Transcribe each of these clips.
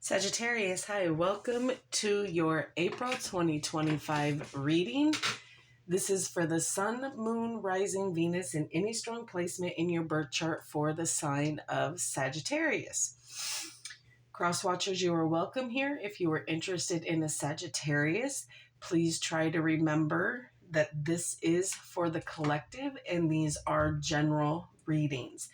Sagittarius, hi, welcome to your April 2025 reading. This is for the Sun, Moon, Rising, Venus, and any strong placement in your birth chart for the sign of Sagittarius. Crosswatchers, you are welcome here. If you are interested in a Sagittarius, please try to remember that this is for the collective and these are general readings.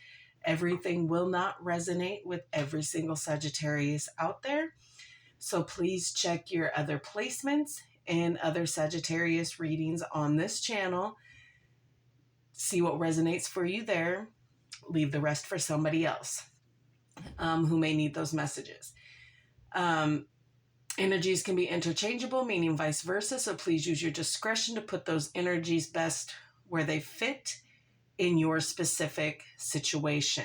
Everything will not resonate with every single Sagittarius out there. So please check your other placements and other Sagittarius readings on this channel. See what resonates for you there. Leave the rest for somebody else who may need those messages. Energies can be interchangeable, meaning vice versa. So please use your discretion to put those energies best where they fit in your specific situation.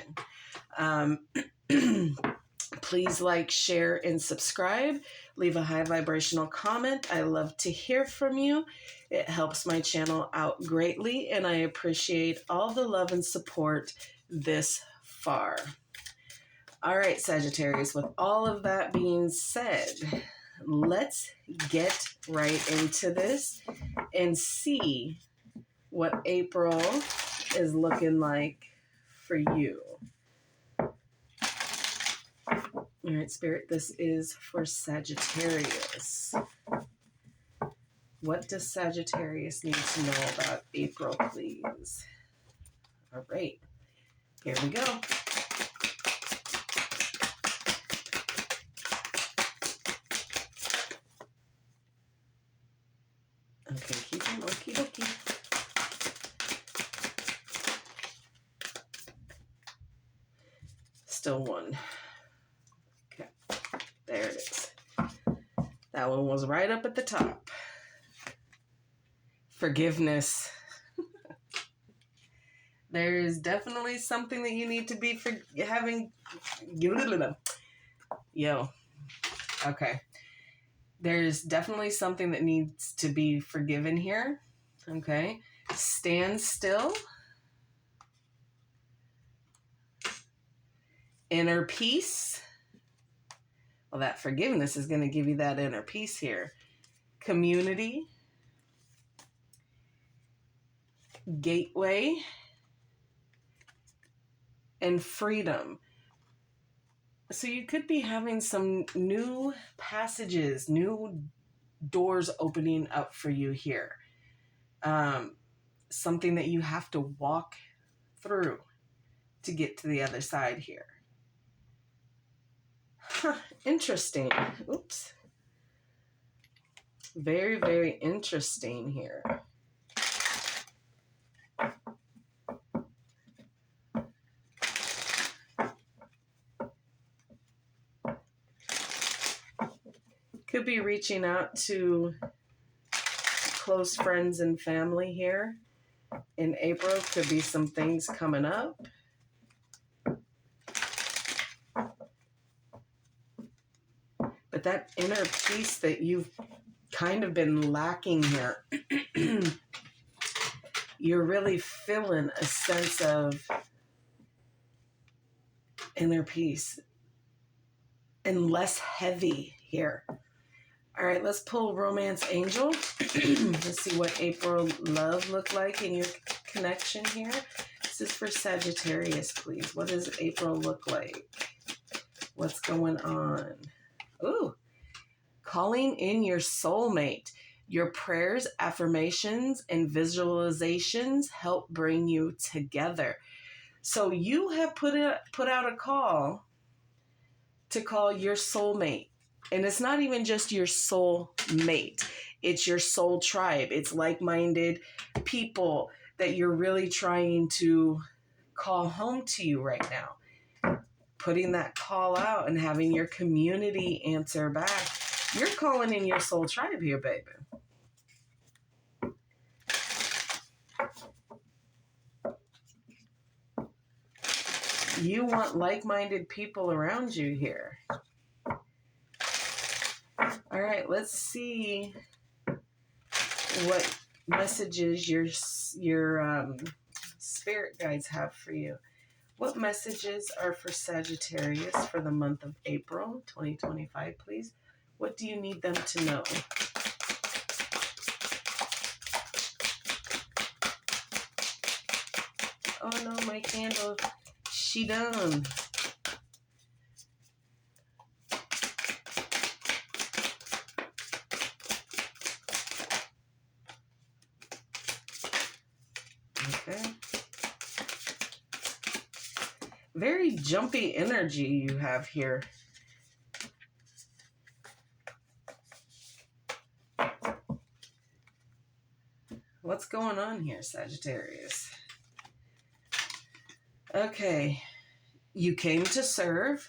Please like, share, and subscribe. Leave a high vibrational comment. I love to hear from you. It helps my channel out greatly, and I appreciate all the love and support this far. All right, Sagittarius, with all of that being said, let's get right into this and see what April is looking like for you. All right, Spirit, this is for Sagittarius. What does Sagittarius need to know about April, please? All right, here we go. Okay, keep them okie dokie. Still one. Okay, there it is. That one was right up at the top. Forgiveness. There is definitely something that you need to be having. Okay. There's definitely something that needs to be forgiven here. Okay. Stand still. Inner peace. Well, that forgiveness is going to give you that inner peace here. Community. Gateway. And freedom. So you could be having some new passages, new doors opening up for you here. Something that you have to walk through to get to the other side here. Interesting. Oops. Very, very interesting here. Could be reaching out to close friends and family here. In April, could be some things coming up. But that inner peace that you've kind of been lacking here, you're really feeling a sense of inner peace and less heavy here. All right, let's pull Romance Angel. Let's see what April love look like in your connection here. This is for Sagittarius, please. What does April look like? What's going on? Ooh, calling in your soulmate. Your prayers, affirmations, and visualizations help bring you together. So you have put out a call to call your soulmate. And it's not even just your soul mate. It's your soul tribe. It's like-minded people that you're really trying to call home to you right now. Putting that call out and having your community answer back. You're calling in your soul tribe here, baby. You want like-minded people around you here. All right, let's see what messages your spirit guides have for you. What messages are for Sagittarius for the month of April 2025, please? What do you need them to know? Oh no, my candle. She done. Okay. Very jumpy energy you have here. What's going on here, Sagittarius? Okay. You came to serve.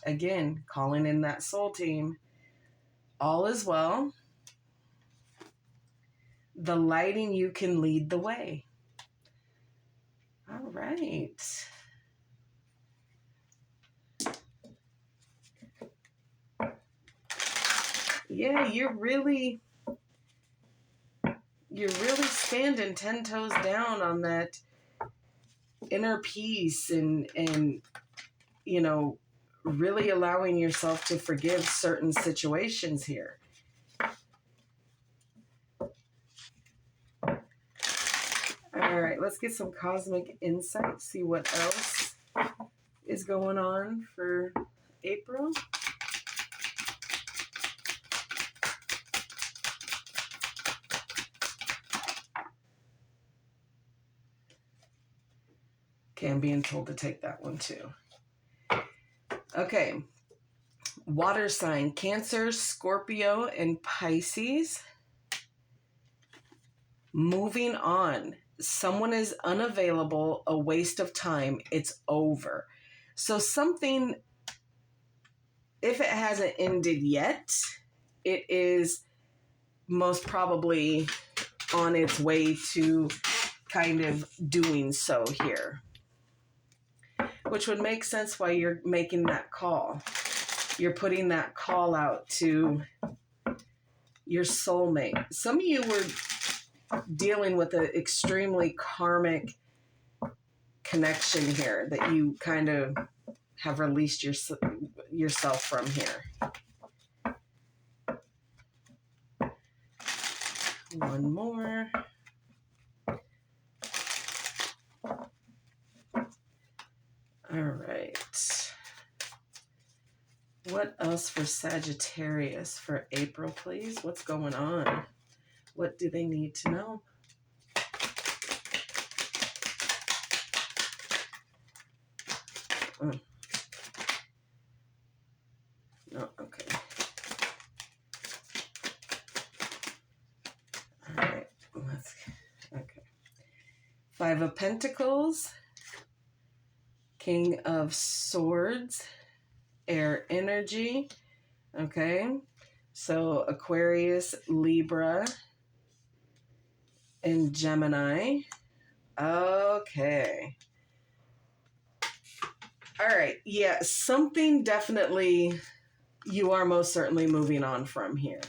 Again, calling in that soul team. All is well. The lighting, you can lead the way. All right. Yeah, you're really standing 10 toes down on that inner peace and you know, really allowing yourself to forgive certain situations here. All right, let's get some cosmic insight, see what else is going on for April. Okay, I'm being told to take that one too. Okay, water sign, Cancer, Scorpio, and Pisces. Moving on. Someone is unavailable, a waste of time, it's over. So something, if it hasn't ended yet, it is most probably on its way to kind of doing so here. Which would make sense why you're making that call. You're putting that call out to your soulmate. Some of you were dealing with an extremely karmic connection here that you kind of have released yourself from here. One more. All right. What else for Sagittarius for April, please? What's going on? What do they need to know? Oh. No, okay. All right. Okay. Five of Pentacles, King of Swords, air energy. Okay. So Aquarius, Libra, and Gemini. Okay. All right. Yeah, something definitely you are most certainly moving on from here.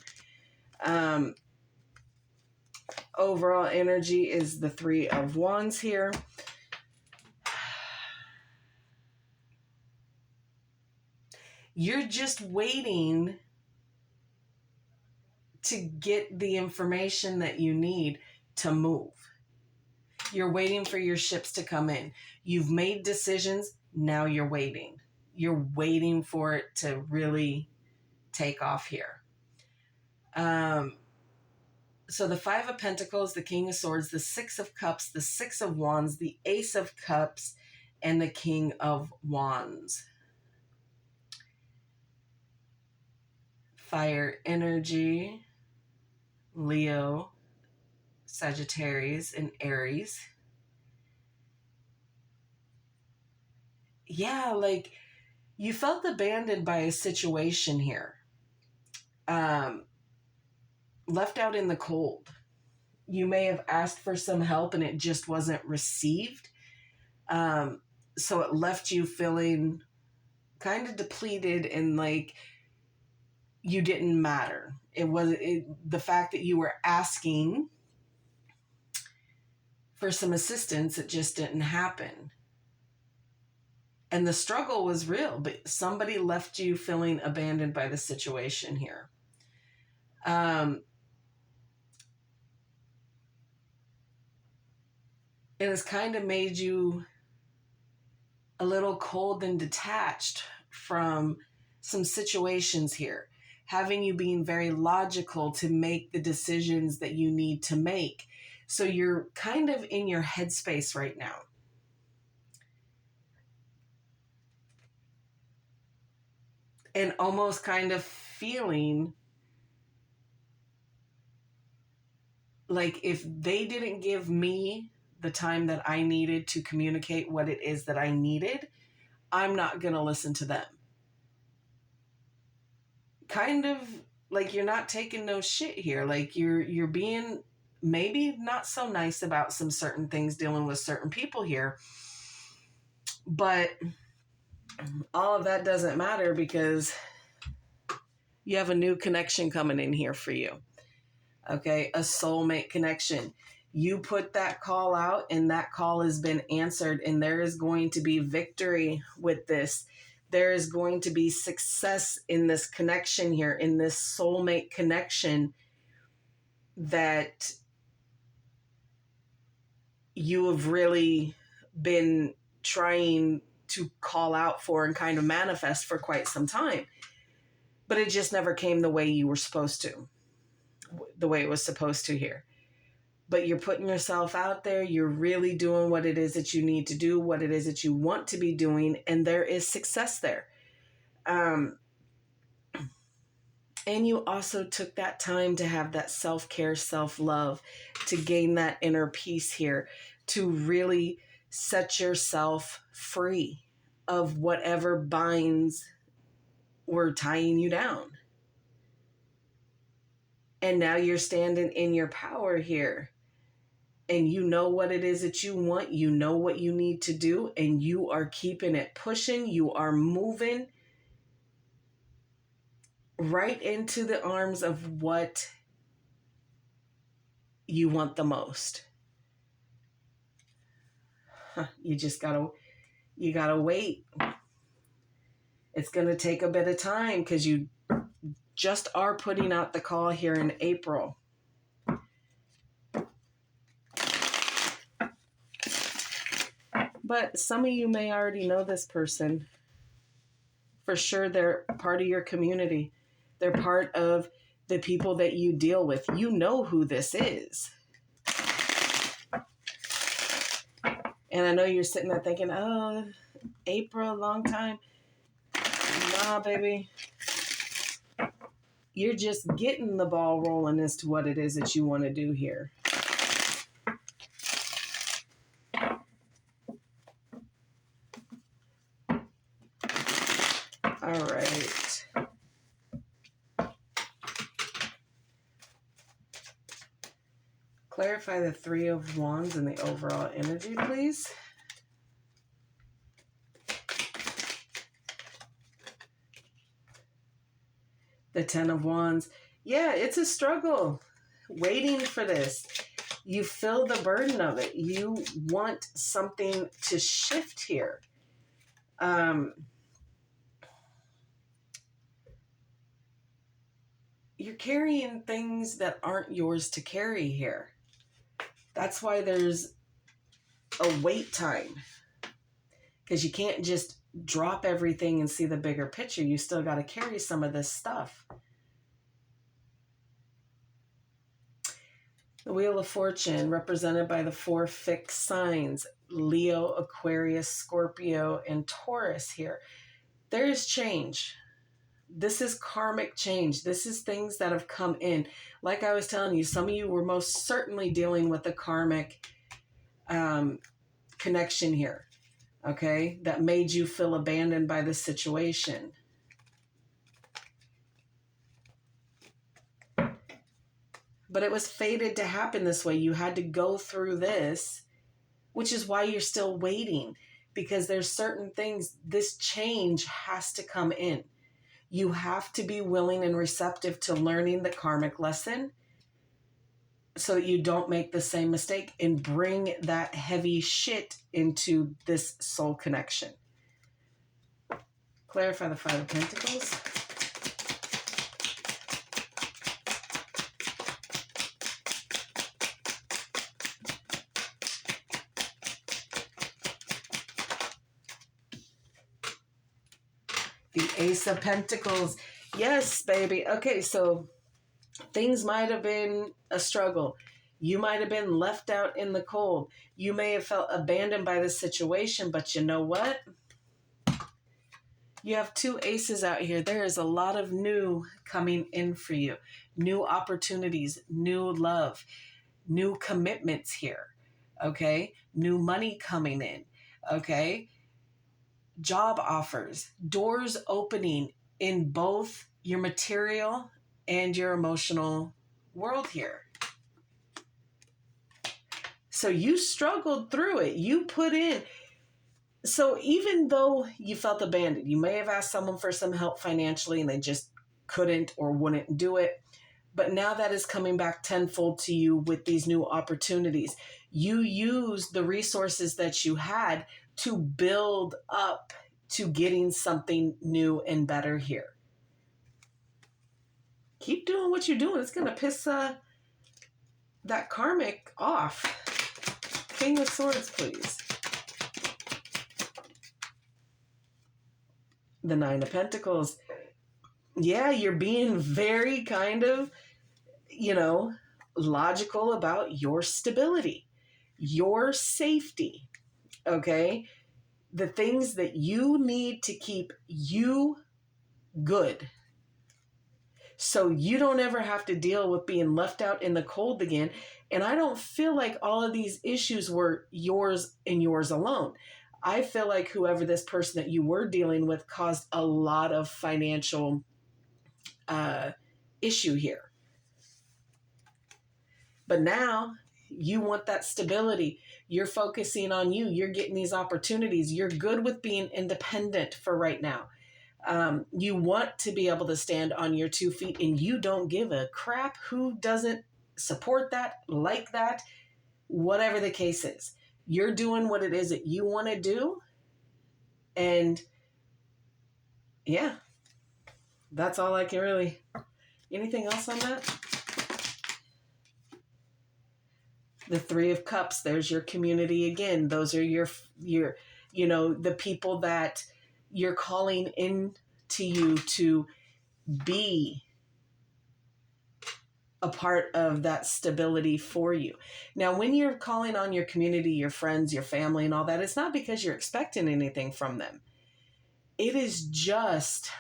Overall energy is the Three of Wands here. You're just waiting to get the information that you need to move. You're waiting for your ships to come in. You've made decisions. Now you're waiting. You're waiting for it to really take off here. So the Five of Pentacles, the King of Swords, the Six of Cups, the Six of Wands, the Ace of Cups, and the King of Wands. Fire energy, Leo, Sagittarius, and Aries. Yeah, like you felt abandoned by a situation here. Left out in the cold. You may have asked for some help and it just wasn't received. So it left you feeling kind of depleted and like you didn't matter. The fact that you were asking for some assistance, it just didn't happen. And the struggle was real, but somebody left you feeling abandoned by the situation here. It has kind of made you a little cold and detached from some situations here, having you being very logical to make the decisions that you need to make. So you're kind of in your headspace right now. And almost kind of feeling like if they didn't give me the time that I needed to communicate what it is that I needed, I'm not going to listen to them. Kind of like you're not taking no shit here. Like you're being maybe not so nice about some certain things dealing with certain people here. But all of that doesn't matter because you have a new connection coming in here for you. Okay, a soulmate connection. You put that call out and that call has been answered, and there is going to be victory with this. There is going to be success in this connection here, in this soulmate connection that you have really been trying to call out for and kind of manifest for quite some time. But it just never came the way you were supposed to, the way it was supposed to here. But you're putting yourself out there. You're really doing what it is that you need to do, what it is that you want to be doing, and there is success there. And you also took that time to have that self-care, self-love, to gain that inner peace here, to really set yourself free of whatever binds were tying you down. And now you're standing in your power here. And you know what it is that you want. You know what you need to do. And you are keeping it pushing. You are moving right into the arms of what you want the most. You just gotta wait. It's going to take a bit of time because you just are putting out the call here in April. But some of you may already know this person. For sure, they're part of your community. They're part of the people that you deal with. You know who this is. And I know you're sitting there thinking, oh, April, long time. Nah, baby. You're just getting the ball rolling as to what it is that you want to do here. All right. Clarify the Three of Wands and the overall energy, please. The Ten of Wands. Yeah, it's a struggle waiting for this. You feel the burden of it. You want something to shift here. You're carrying things that aren't yours to carry here. That's why there's a wait time. Because you can't just drop everything and see the bigger picture. You still got to carry some of this stuff. The Wheel of Fortune, represented by the 4 fixed signs, Leo, Aquarius, Scorpio, and Taurus here. There is change. This is karmic change. This is things that have come in. Like I was telling you, some of you were most certainly dealing with a karmic connection here, okay, that made you feel abandoned by the situation. But it was fated to happen this way. You had to go through this, which is why you're still waiting, because there's certain things, this change has to come in. You have to be willing and receptive to learning the karmic lesson so that you don't make the same mistake and bring that heavy shit into this soul connection. Clarify the Five of Pentacles. The Ace of Pentacles. Yes, baby. Okay, so things might have been a struggle. You might have been left out in the cold. You may have felt abandoned by the situation, but you know what? You have two aces out here. There is a lot of new coming in for you. New opportunities, new love, new commitments here. Okay? New money coming in. Okay? Job offers, doors opening in both your material and your emotional world here. So you struggled through it. You put in. So even though you felt abandoned, you may have asked someone for some help financially and they just couldn't or wouldn't do it. But now that is coming back tenfold to you with these new opportunities. You use the resources that you had to build up to getting something new and better here. Keep doing what you're doing. It's going to piss that karmic off. King of Swords, please. The Nine of Pentacles. Yeah, you're being very kind of, logical about your stability, your safety, okay? The things that you need to keep you good. So you don't ever have to deal with being left out in the cold again. And I don't feel like all of these issues were yours and yours alone. I feel like whoever this person that you were dealing with caused a lot of financial issue here. But now you want that stability. You're focusing on you. You're getting these opportunities. You're good with being independent for right now. You want to be able to stand on your 2 feet and you don't give a crap who doesn't support that, like that, whatever the case is. You're doing what it is that you want to do. And yeah, that's all I can really. Anything else on that? The Three of Cups, there's your community again. Those are your the people that you're calling in to you to be a part of that stability for you. Now, when you're calling on your community, your friends, your family, and all that, it's not because you're expecting anything from them. It is just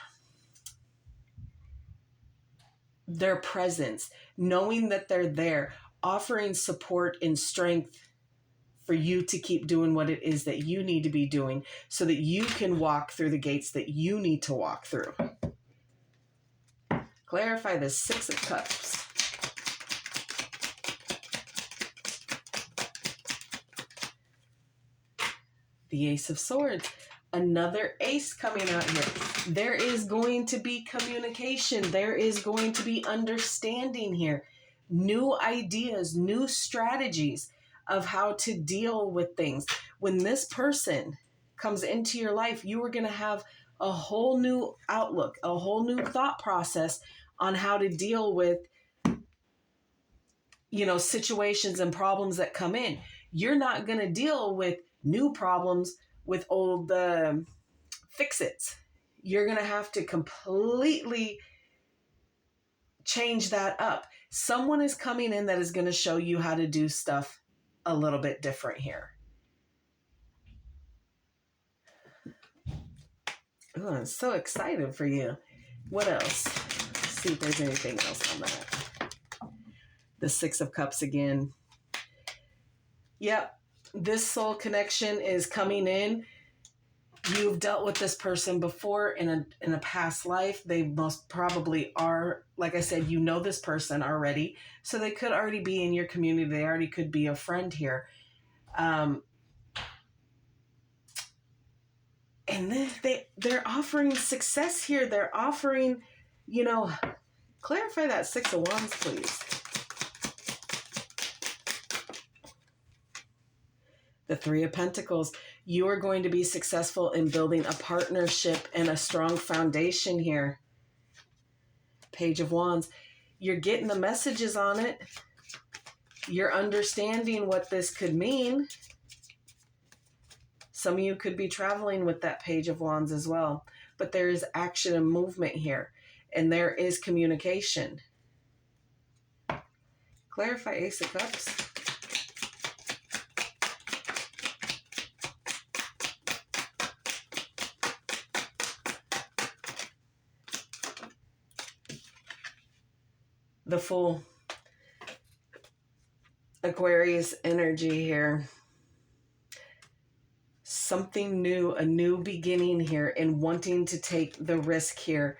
their presence, knowing that they're there, offering support and strength for you to keep doing what it is that you need to be doing so that you can walk through the gates that you need to walk through. Clarify the Six of Cups. The Ace of Swords. Another ace coming out here. There is going to be communication. There is going to be understanding here. New ideas, new strategies of how to deal with things. When this person comes into your life, you are going to have a whole new outlook, a whole new thought process on how to deal with, situations and problems that come in. You're not going to deal with new problems with old fix-its. You're going to have to completely change that up. Someone is coming in that is going to show you how to do stuff a little bit different here. Oh, I'm so excited for you. What else? Let's see if there's anything else on that. The Six of Cups again. Yep. This soul connection is coming in. You've dealt with this person before in a past life. They most probably are, like I said, you know this person already. So they could already be in your community. They already could be a friend here. And they're offering success here. They're offering, clarify that Six of Wands, please. The Three of Pentacles. You are going to be successful in building a partnership and a strong foundation here. Page of Wands. You're getting the messages on it. You're understanding what this could mean. Some of you could be traveling with that Page of Wands as well. But there is action and movement here. And there is communication. Clarify Ace of Cups. The Fool. Aquarius energy here. Something new, a new beginning here, and wanting to take the risk here.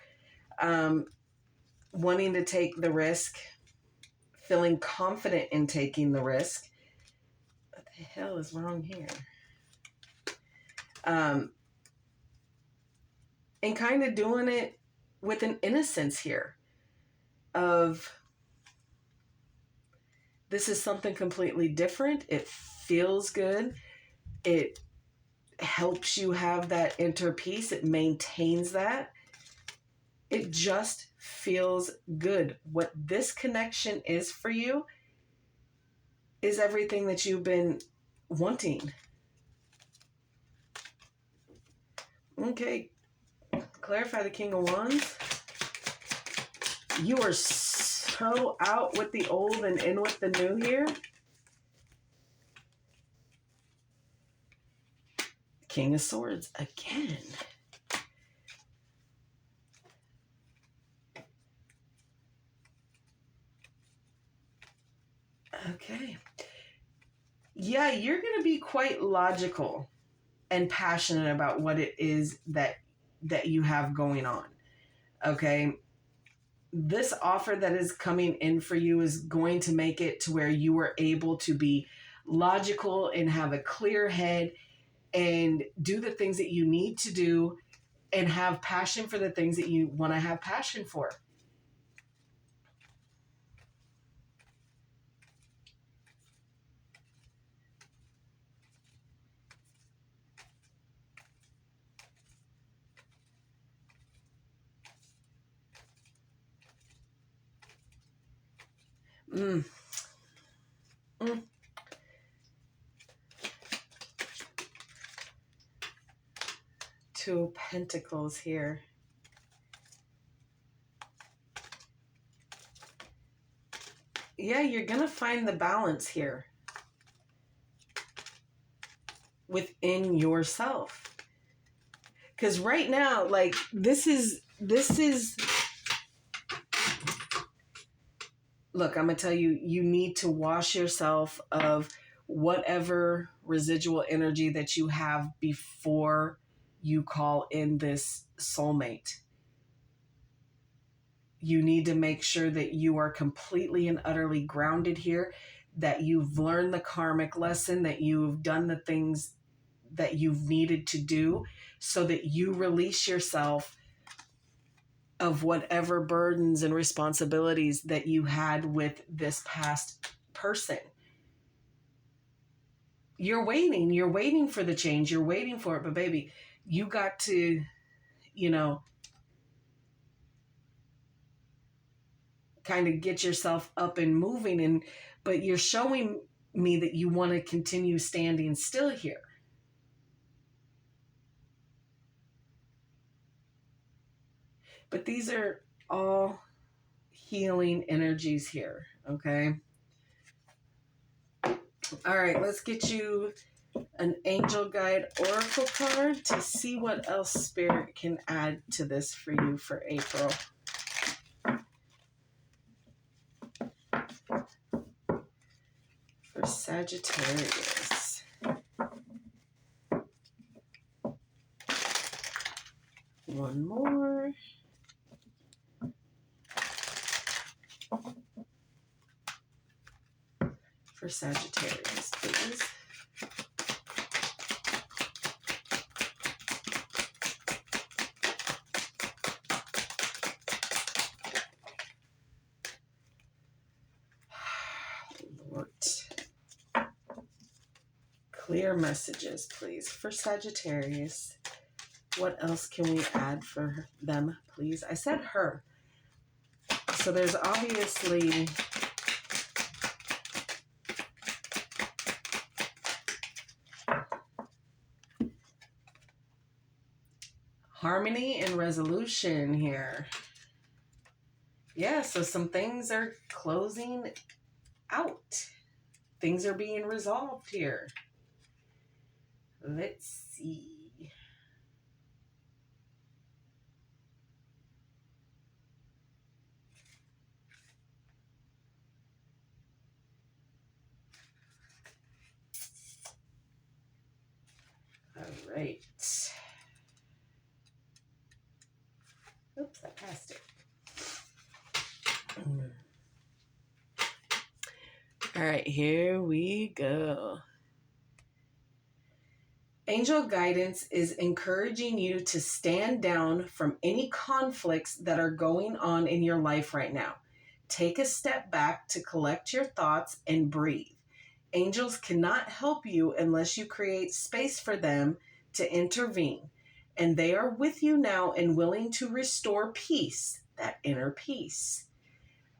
Wanting to take the risk, feeling confident in taking the risk. What the hell is wrong here? And kind of doing it with an innocence here of this is something completely different. It feels good. It helps you have that inner peace. It maintains that. It just feels good. What this connection is for you is everything that you've been wanting. Okay. Clarify the King of Wands. You are so out with the old and in with the new here. King of Swords again. Okay. Yeah, you're going to be quite logical and passionate about what it is that you have going on. Okay. This offer that is coming in for you is going to make it to where you are able to be logical and have a clear head and do the things that you need to do and have passion for the things that you want to have passion for. Two of Pentacles here. Yeah, you're going to find the balance here within yourself. Because right now, like, this is, look, I'm going to tell you, you need to wash yourself of whatever residual energy that you have before you call in this soulmate. You need to make sure that you are completely and utterly grounded here, that you've learned the karmic lesson, that you've done the things that you've needed to do so that you release yourself of whatever burdens and responsibilities that you had with this past person. You're waiting for the change. You're waiting for it. But baby, you got to, kind of get yourself up and moving, but you're showing me that you want to continue standing still here. But these are all healing energies here, okay? All right, let's get you an angel guide oracle card to see what else Spirit can add to this for you for April. For Sagittarius. One more. For Sagittarius, please. Clear messages, please, for Sagittarius. What else can we add for them, please? I said her. So there's obviously harmony and resolution here. Yeah, so some things are closing out. Things are being resolved here. Let's see. All right. Oops, I passed it. All right, here we go. Angel guidance is encouraging you to stand down from any conflicts that are going on in your life right now. Take a step back to collect your thoughts and breathe. Angels cannot help you unless you create space for them to intervene. And they are with you now and willing to restore peace, that inner peace.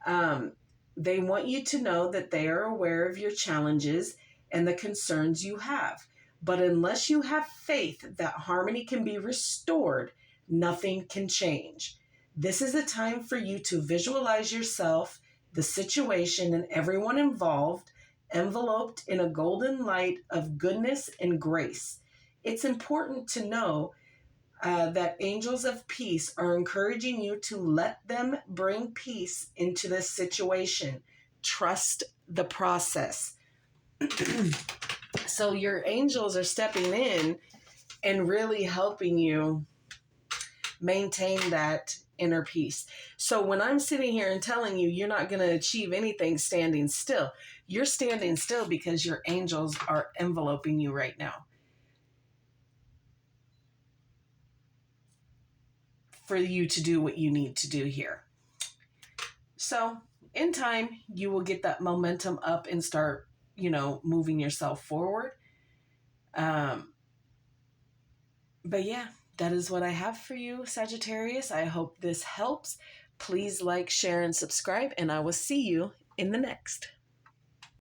They want you to know that they are aware of your challenges and the concerns you have. But unless you have faith that harmony can be restored, nothing can change. This is a time for you to visualize yourself, the situation, and everyone involved, enveloped in a golden light of goodness and grace. It's important to know that angels of peace are encouraging you to let them bring peace into this situation. Trust the process. So your angels are stepping in and really helping you maintain that inner peace. So when I'm sitting here and telling you you're not going to achieve anything standing still, you're standing still because your angels are enveloping you right now for you to do what you need to do here. So in time, you will get that momentum up and start, moving yourself forward. But yeah, that is what I have for you, Sagittarius. I hope this helps. Please like, share, and subscribe, and I will see you in the next.